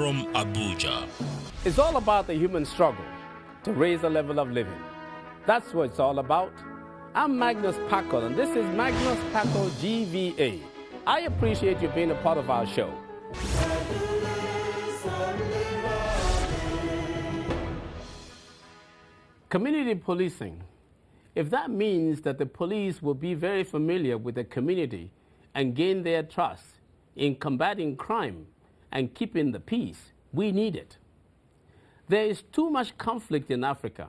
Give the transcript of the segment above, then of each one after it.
from Abuja. It's all about the human struggle to raise the level of living. That's what it's all about. I'm Magnus Packle, and this is Magnus Packle GVA. I appreciate you being a part of our show. Community policing. If that means that the police will be very familiar with the community and gain their trust in combating crime and keeping the peace, we need it. There is too much conflict in Africa,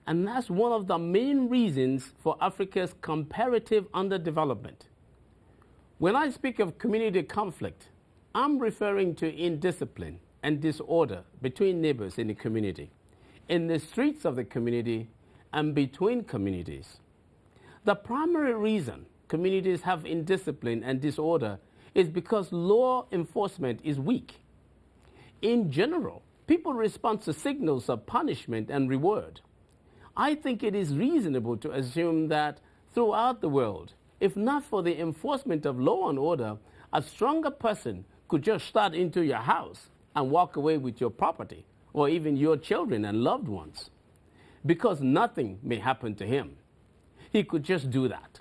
and that's one of the main reasons for Africa's comparative underdevelopment. When I speak of community conflict, I'm referring to indiscipline and disorder between neighbors in the community, in the streets of the community, and between communities. The primary reason communities have indiscipline and disorder is because law enforcement is weak. In general, people respond to signals of punishment and reward. I think it is reasonable to assume that throughout the world, if not for the enforcement of law and order, a stronger person could just start into your house and walk away with your property, or even your children and loved ones, because nothing may happen to him. He could just do that.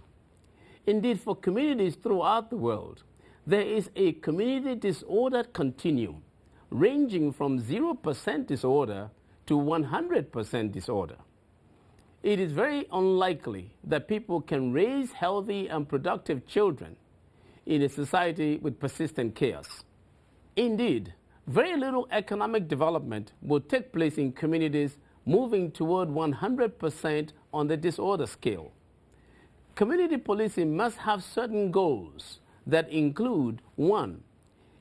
Indeed, for communities throughout the world, there is a community disorder continuum ranging from 0% disorder to 100% disorder. It is very unlikely that people can raise healthy and productive children in a society with persistent chaos. Indeed, very little economic development will take place in communities moving toward 100% on the disorder scale. Community policing must have certain goals that include: 1,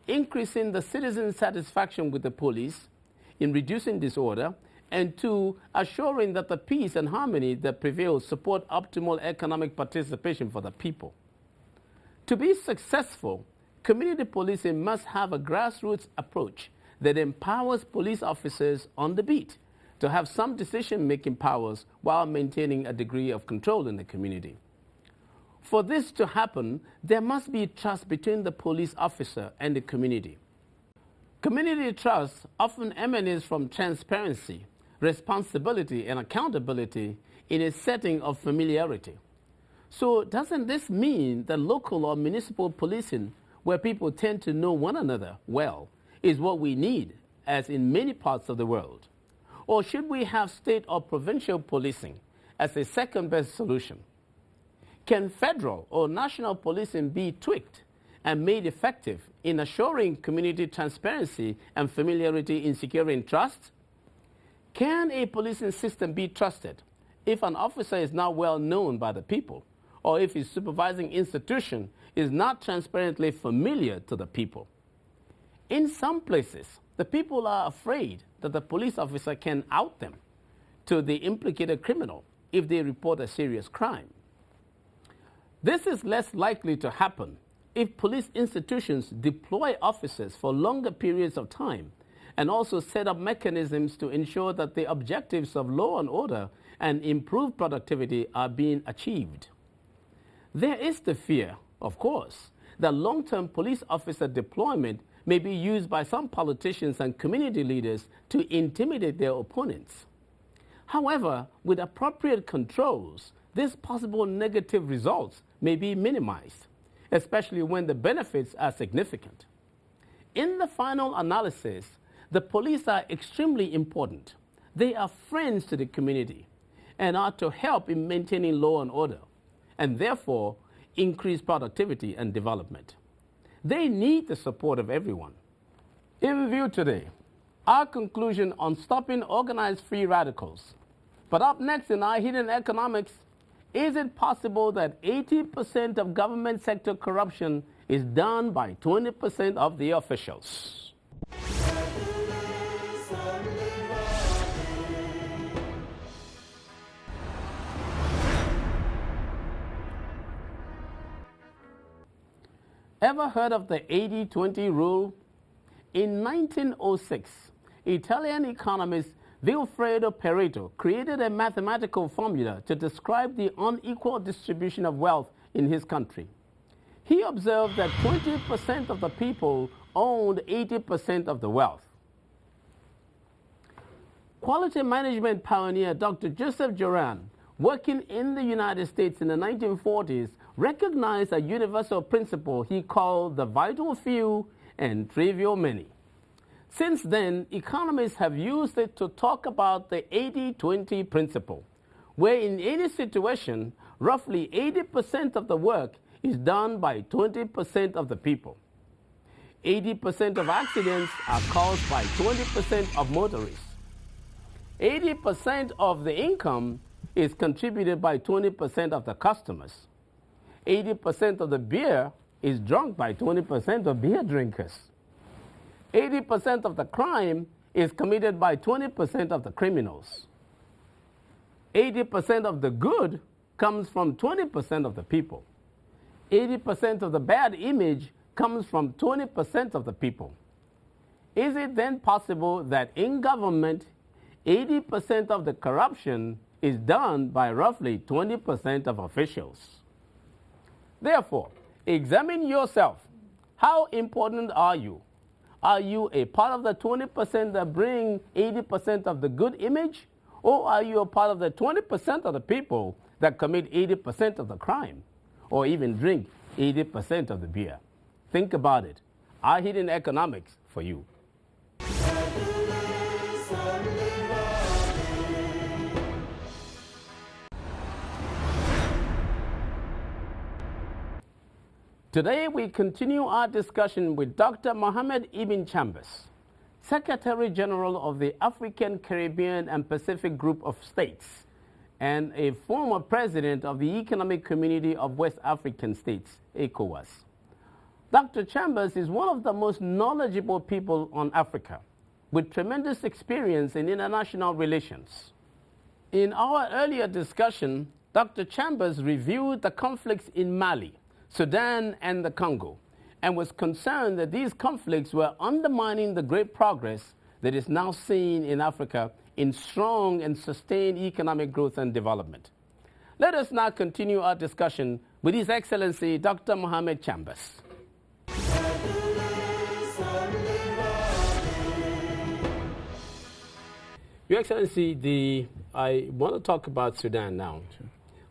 increasing the citizen satisfaction with the police in reducing disorder, and 2, assuring that the peace and harmony that prevails support optimal economic participation for the people. To be successful, community policing must have a grassroots approach that empowers police officers on the beat to have some decision-making powers while maintaining a degree of control in the community. For this to happen, there must be trust between the police officer and the community. Community trust often emanates from transparency, responsibility, and accountability in a setting of familiarity. So doesn't this mean that local or municipal policing, where people tend to know one another well, is what we need, as in many parts of the world? Or should we have state or provincial policing as a second-best solution? Can federal or national policing be tweaked and made effective in assuring community transparency and familiarity in securing trust? Can a policing system be trusted if an officer is not well known by the people, or if his supervising institution is not transparently familiar to the people? In some places, the people are afraid that the police officer can out them to the implicated criminal if they report a serious crime. This is less likely to happen if police institutions deploy officers for longer periods of time and also set up mechanisms to ensure that the objectives of law and order and improved productivity are being achieved. There is the fear, of course, that long-term police officer deployment may be used by some politicians and community leaders to intimidate their opponents. However, with appropriate controls, these possible negative results may be minimized, especially when the benefits are significant. In the final analysis, the police are extremely important. They are friends to the community and are to help in maintaining law and order, and therefore increase productivity and development. They need the support of everyone. In review today, our conclusion on stopping organized free radicals. But up next in our hidden economics, is it possible that 80% of government sector corruption is done by 20% of the officials? Ever heard of the 80-20 rule? In 1906, Italian economist Vilfredo Pareto created a mathematical formula to describe the unequal distribution of wealth in his country. He observed that 20% of the people owned 80% of the wealth. Quality management pioneer Dr. Joseph Joran, working in the United States in the 1940s, recognized a universal principle he called the vital few and trivial many. Since then, economists have used it to talk about the 80-20 principle, where in any situation, roughly 80% of the work is done by 20% of the people. 80% of accidents are caused by 20% of motorists. 80% of the income is contributed by 20% of the customers. 80% of the beer is drunk by 20% of beer drinkers. 80% of the crime is committed by 20% of the criminals. 80% of the good comes from 20% of the people. 80% of the bad image comes from 20% of the people. Is it then possible that in government, 80% of the corruption is done by roughly 20% of officials? Therefore, examine yourself. How important are you? Are you a part of the 20% that bring 80% of the good image? Or are you a part of the 20% of the people that commit 80% of the crime? Or even drink 80% of the beer? Think about it. Our Hidden Economics for you. Today we continue our discussion with Dr. Mohammed Ibn Chambers, Secretary General of the African, Caribbean, and Pacific Group of States, and a former president of the Economic Community of West African States, ECOWAS. Dr. Chambers is one of the most knowledgeable people on Africa, with tremendous experience in international relations. In our earlier discussion, Dr. Chambers reviewed the conflicts in Mali, Sudan, and the Congo, and was concerned that these conflicts were undermining the great progress that is now seen in Africa in strong and sustained economic growth and development. Let us now continue our discussion with His Excellency Dr. Mohammed Chambers. Your Excellency, I want to talk about Sudan now. Sure.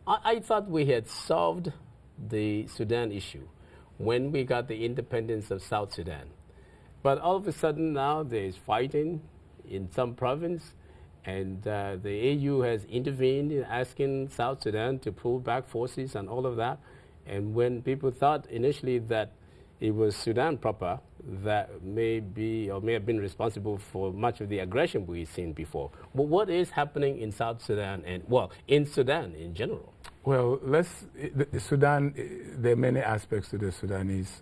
I thought we had solved the Sudan issue when we got the independence of South Sudan. But all of a sudden now there is fighting in some province, and the AU has intervened in asking South Sudan to pull back forces and all of that. And when people thought initially that it was Sudan proper that may be or may have been responsible for much of the aggression we've seen before. But what is happening in South Sudan and, well, in Sudan in general? Well, Sudan, there are many aspects to the Sudanese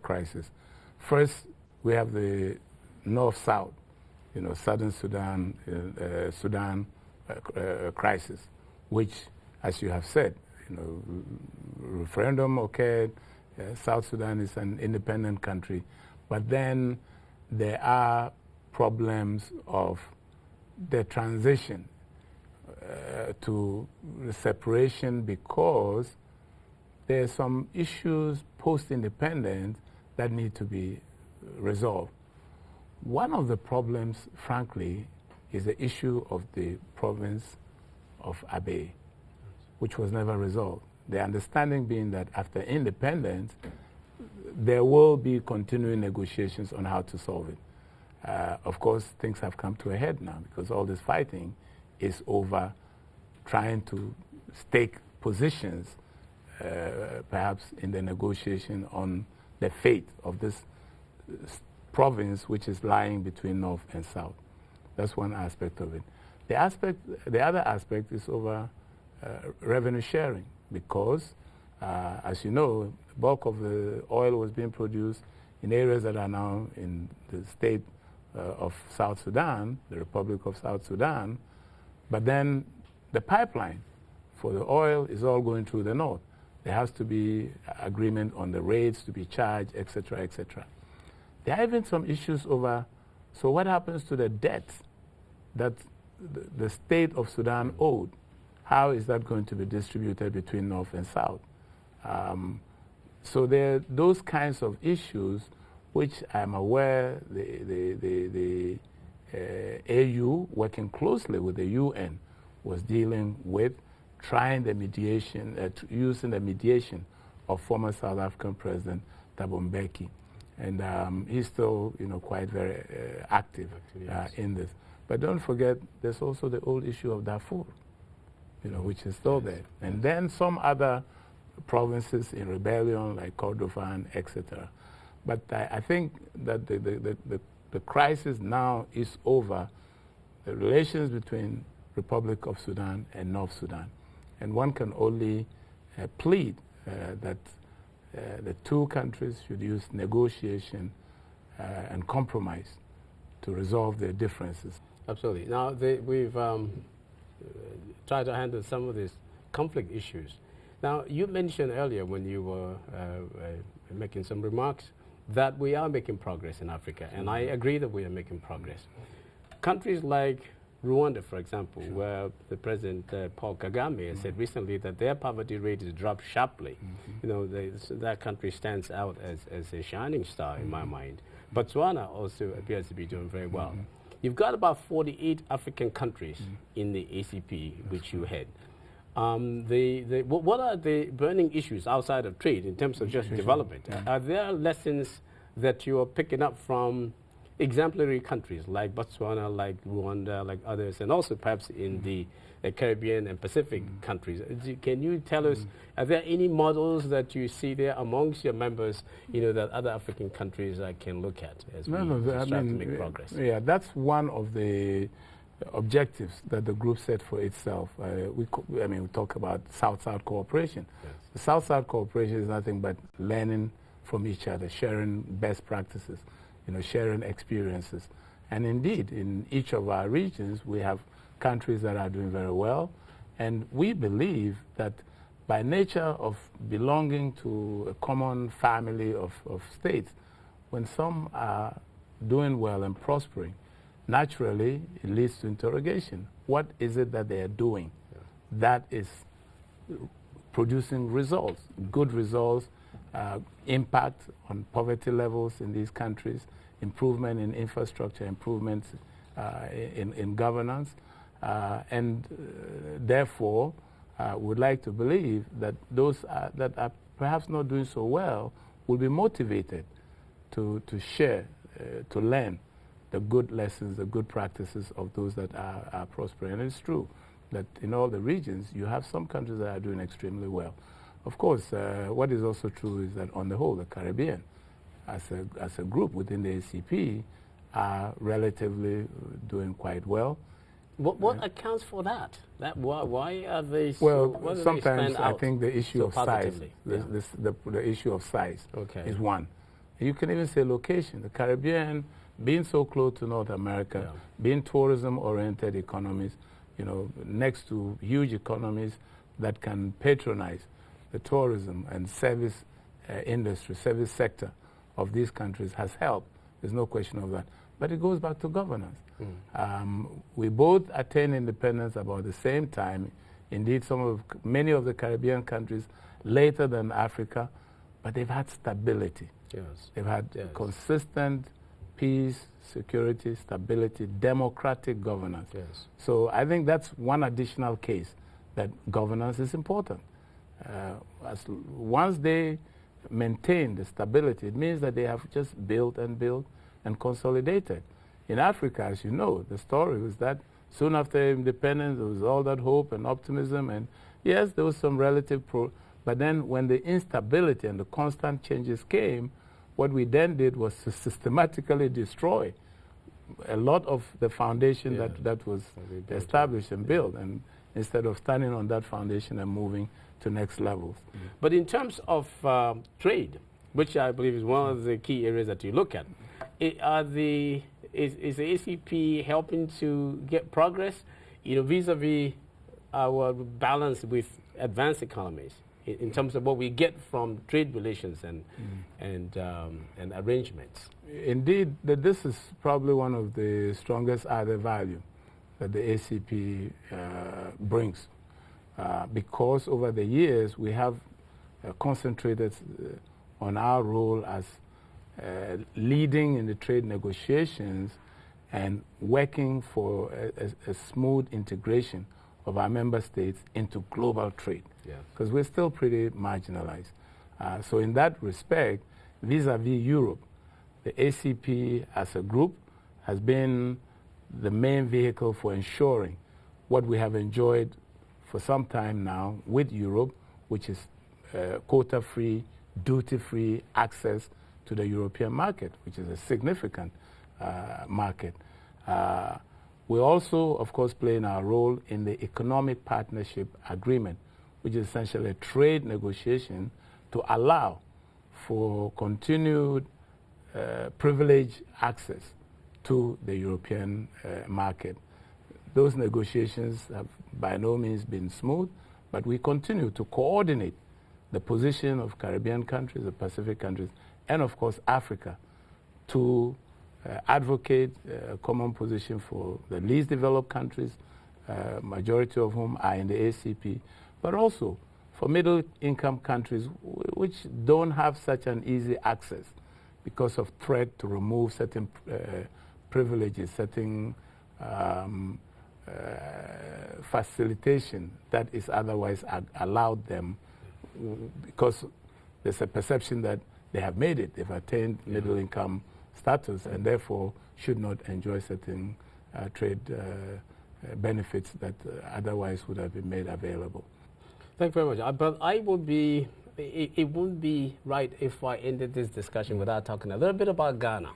crisis. First, we have the North-South, Southern Sudan, crisis, which, as you have said, referendum occurred. South Sudan is an independent country, but then there are problems of the transition to separation, because there are some issues post-independence that need to be resolved. One of the problems, frankly, is the issue of the province of Abyei, which was never resolved. The understanding being that after independence, there will be continuing negotiations on how to solve it. Of course, things have come to a head now because all this fighting is over trying to stake positions, perhaps in the negotiation on the fate of this province, which is lying between North and South. That's one aspect of it. The other aspect is over revenue sharing, because, as you know, the bulk of the oil was being produced in areas that are now in the state of South Sudan, the Republic of South Sudan, but then the pipeline for the oil is all going through the north. There has to be agreement on the rates to be charged, et cetera, et cetera. There are even some issues over, so what happens to the debt that the state of Sudan owed? How is that going to be distributed between North and South? So there are those kinds of issues which I'm aware the AU, working closely with the UN, was dealing with trying the mediation, using the mediation of former South African President Thabo Mbeki. And he's still, quite very active yes. in this. But don't forget, there's also the old issue of Darfur, which is still there. And then some other provinces in rebellion, like Kordofan, etc. But I think that the crisis now is over the relations between Republic of Sudan and North Sudan. And one can only plead that the two countries should use negotiation and compromise to resolve their differences. Absolutely. Now, we've tried to handle some of these conflict issues. Now, you mentioned earlier when you were making some remarks that we are making progress in Africa, and I agree that we are making progress. Countries like Rwanda, for example, where the President Paul Kagame has said recently that their poverty rate has dropped sharply. That country stands out as a shining star in my mind. Botswana also appears to be doing very well. You've got about 48 African countries in the ACP, which you head. What are the burning issues outside of trade in terms of just development? Are there lessons that you are picking up from exemplary countries like Botswana, like Rwanda, like others, and also perhaps in the Caribbean and Pacific countries? Can you tell us, are there any models that you see there amongst your members, that other African countries can look at as we strive to make progress? Yeah, that's one of the objectives that the group set for itself. We talk about South-South cooperation. Yes. The South-South cooperation is nothing but learning from each other, sharing best practices, sharing experiences. And indeed, in each of our regions, we have countries that are doing very well. And we believe that by nature of belonging to a common family of states, when some are doing well and prospering, naturally, it leads to interrogation. What is it that they are doing that is producing results, good results, impact on poverty levels in these countries, improvement in infrastructure, improvements in governance, and therefore would like to believe that those that are perhaps not doing so well will be motivated to share, to learn the good lessons, the good practices of those that are prospering. And it's true that in all the regions, you have some countries that are doing extremely well. Of course, what is also true is that on the whole, the Caribbean, as a group within the ACP, are relatively doing quite well. What accounts for that? Why are they so, well, sometimes I think the issue so of size, the issue of size is one. You can even say location. The Caribbean, being so close to North America, being tourism-oriented economies, next to huge economies that can patronize the tourism and service industry, service sector of these countries has helped. There's no question of that. But it goes back to governance. We both attained independence about the same time. Indeed, many of the Caribbean countries later than Africa, but they've had stability. Yes. They've had consistent peace, security, stability, democratic governance. Yes. So I think that's one additional case that governance is important. Once they maintain the stability, it means that they have just built and consolidated. In Africa, as you know, the story was that soon after independence, there was all that hope and optimism, and yes, there was some relative but then when the instability and the constant changes came, what we then did was to systematically destroy a lot of the foundation that was established and built, and instead of standing on that foundation and moving to next levels. But in terms of trade, which I believe is one of the key areas that you look at, is the ACP helping to get progress, vis-a-vis our balance with advanced economies in terms of what we get from trade relations and arrangements? Indeed, this is probably one of the strongest added value that the ACP brings, because over the years we have concentrated on our role as leading in the trade negotiations and working for a smooth integration of our member states into global trade, because we're still pretty marginalized. So in that respect, vis-a-vis Europe, the ACP as a group has been the main vehicle for ensuring what we have enjoyed for some time now with Europe, which is quota-free, duty-free access to the European market, which is a significant market. We're also, of course, playing our role in the Economic Partnership Agreement, which is essentially a trade negotiation to allow for continued privileged access to the European market. Those negotiations have by no means been smooth, but we continue to coordinate the position of Caribbean countries, the Pacific countries, and of course Africa, to advocate a common position for the least developed countries, majority of whom are in the ACP, but also for middle-income countries which don't have such an easy access because of threat to remove certain privileges, certain facilitation that is otherwise allowed them, because there's a perception that they have made it, they've attained middle-income status, and therefore should not enjoy certain trade benefits that otherwise would have been made available. Thank you very much. But I would be, it wouldn't be right if I ended this discussion without talking a little bit about Ghana.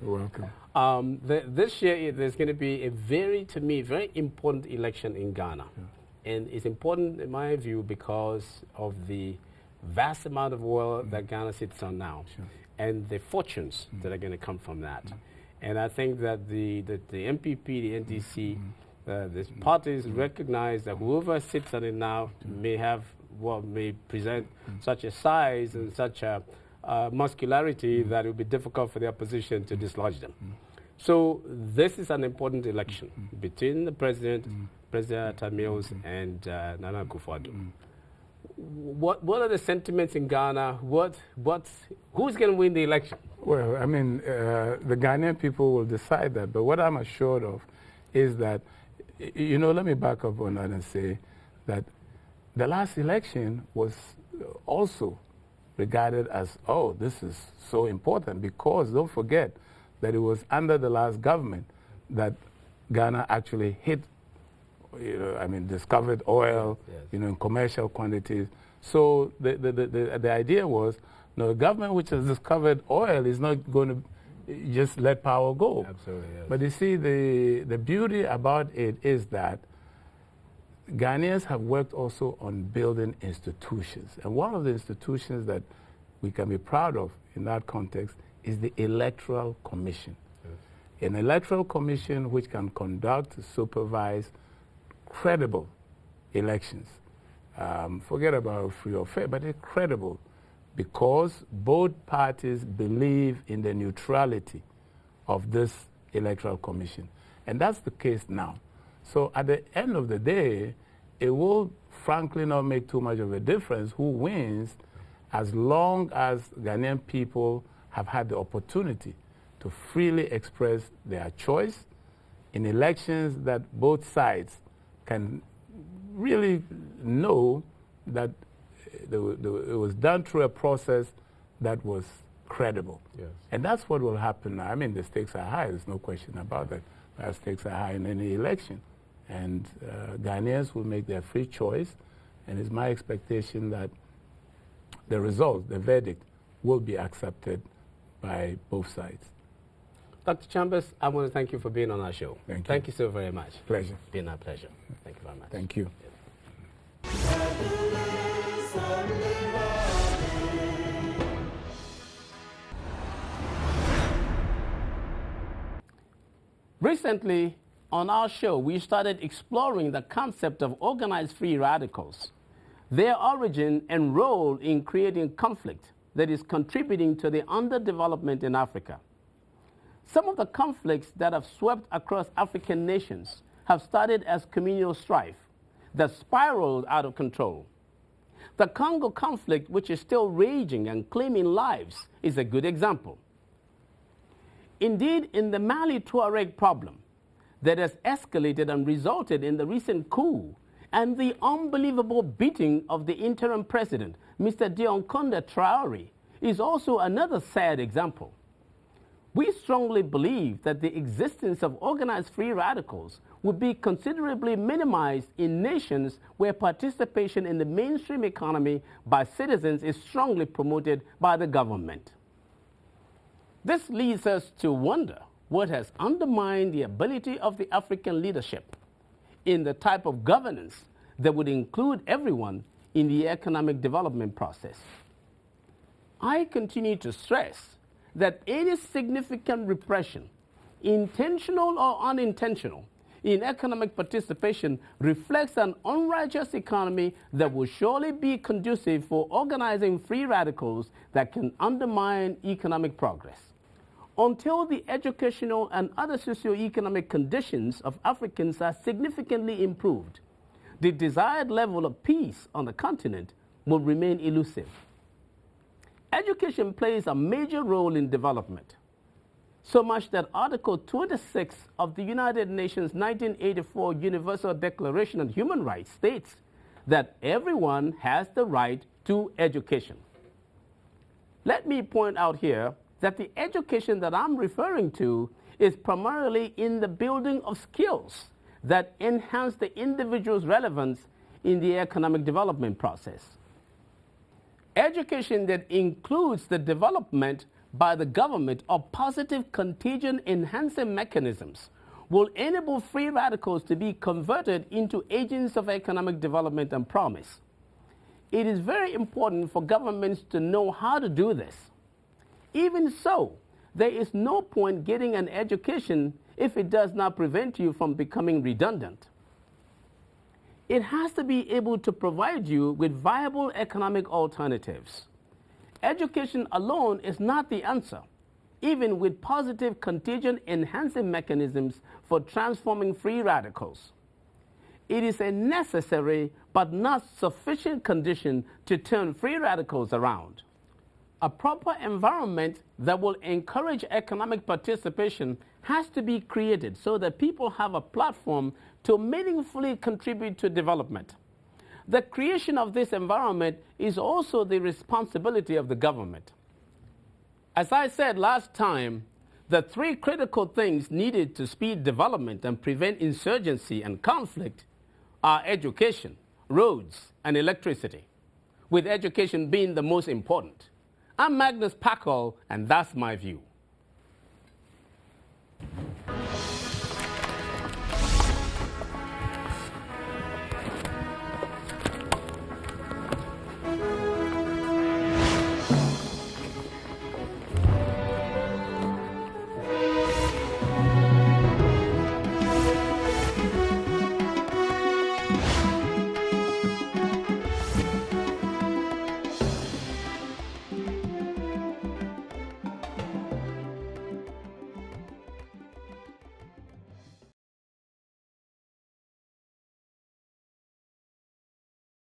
You're welcome. This year, there's going to be a to me, very important election in Ghana. And it's important, in my view, because of the vast amount of oil that Ghana sits on now, and the fortunes that are going to come from that. And I think that the MPP, the NDC, the parties recognize that whoever sits on it now may present such a size and such a muscularity that it will be difficult for the opposition to dislodge them. So this is an important election between the President Atta Mills, and Nana Akufo-Addo. What are the sentiments in Ghana? Who's going to win the election? Well, I mean, the Ghanaian people will decide that. But what I'm assured of is that, you know, let me back up on that and say that the last election was also regarded as, oh, this is so important, because don't forget that it was under the last government that Ghana actually hit, discovered oil, in commercial quantities. So the idea was, the government which has discovered oil is not going to just let power go. Absolutely, yes. But you see, the beauty about it is that Ghanaians have worked also on building institutions. And one of the institutions that we can be proud of in that context is the Electoral Commission. An electoral commission which can conduct, supervise credible elections. Forget about free or fair, but it's credible, because both parties believe in the neutrality of this electoral commission. And that's the case now. So at the end of the day, it will frankly not make too much of a difference who wins, as long as Ghanaian people have had the opportunity to freely express their choice in elections that both sides can really know that it was done through a process that was credible. Yes. And that's what will happen now. I mean, the stakes are high, there's no question about that. The stakes are high in any election. And Ghanaians will make their free choice, and it's my expectation that the result, the verdict, will be accepted by both sides. Dr. Chambers, I want to thank you for being on our show. Thank you so very much. Pleasure. It's been our pleasure. Thank you very much. Thank you. Recently, on our show, we started exploring the concept of organized free radicals, their origin and role in creating conflict that is contributing to the underdevelopment in Africa. Some of the conflicts that have swept across African nations have started as communal strife that spiraled out of control. The Congo conflict, which is still raging and claiming lives, is a good example. Indeed, in the Mali Tuareg problem that has escalated and resulted in the recent coup and the unbelievable beating of the interim president, Mr. Dioncounda Traoré, is also another sad example. We strongly believe that the existence of organized free radicals would be considerably minimized in nations where participation in the mainstream economy by citizens is strongly promoted by the government. This leads us to wonder what has undermined the ability of the African leadership in the type of governance that would include everyone in the economic development process. I continue to stress that any significant repression, intentional or unintentional, in economic participation reflects an unrighteous economy that will surely be conducive for organizing free radicals that can undermine economic progress. Until the educational and other socioeconomic conditions of Africans are significantly improved, the desired level of peace on the continent will remain elusive. Education plays a major role in development, so much that Article 26 of the United Nations 1984 Universal Declaration of Human Rights states that everyone has the right to education. Let me point out here that the education that I'm referring to is primarily in the building of skills that enhance the individual's relevance in the economic development process. Education that includes the development by the government of positive contagion enhancing mechanisms will enable free radicals to be converted into agents of economic development and promise. It is very important for governments to know how to do this. Even so, there is no point getting an education if it does not prevent you from becoming redundant. It has to be able to provide you with viable economic alternatives. Education alone is not the answer, even with positive contagion enhancing mechanisms for transforming free radicals. It is a necessary but not sufficient condition to turn free radicals around. A proper environment that will encourage economic participation has to be created so that people have a platform to meaningfully contribute to development. The creation of this environment is also the responsibility of the government. As I said last time, the three critical things needed to speed development and prevent insurgency and conflict are education, roads, and electricity, with education being the most important. I'm Magnus Pakol, and that's my view.